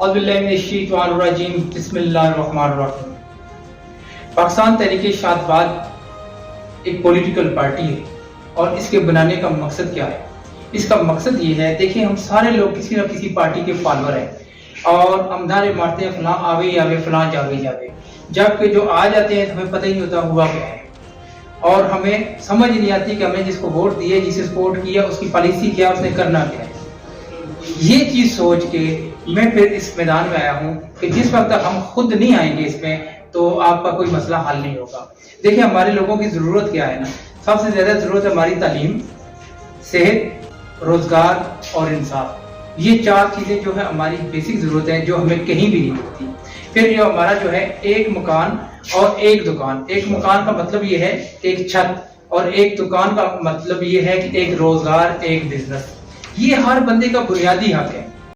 اعوذ باللہ من الشیطان الرجیم بسم اللہ الرحمن الرحیم۔ پاکستان تحریک شادباد ایک پولیٹیکل پارٹی ہے اور اس کے بنانے کا مقصد کیا ہے؟ اس کا مقصد یہ ہے، دیکھیں ہم سارے لوگ کسی نہ کسی پارٹی کے فالوور ہیں اور ہم نعرے مارتے ہیں فلاں آوے آوے فلاں جاوے جاوے، جبکہ جو آ جاتے ہیں تو ہمیں پتہ ہی نہیں ہوتا ہوا کیا ہے اور ہمیں سمجھ نہیں آتی کہ ہمیں جس کو ووٹ دیے، جسے سپورٹ کیا، اس کی پالیسی کیا، اس نے کرنا کیا ہے۔ یہ چیز سوچ کے میں پھر اس میدان میں آیا ہوں کہ جس وقت تک ہم خود نہیں آئیں گے اس میں تو آپ کا کوئی مسئلہ حل نہیں ہوگا۔ دیکھیں ہمارے لوگوں کی ضرورت کیا ہے نا، سب سے زیادہ ضرورت ہے ہماری تعلیم، صحت، روزگار اور انصاف۔ یہ چار چیزیں جو ہے ہماری بیسک ضرورت ہے جو ہمیں کہیں بھی نہیں ملتی۔ پھر جو ہمارا جو ہے ایک مکان اور ایک دکان، ایک مکان کا مطلب یہ ہے ایک چھت اور ایک دکان کا مطلب یہ ہے کہ ایک روزگار، ایک بزنس۔ یہ ہر بندے کا بنیادی حق ہے۔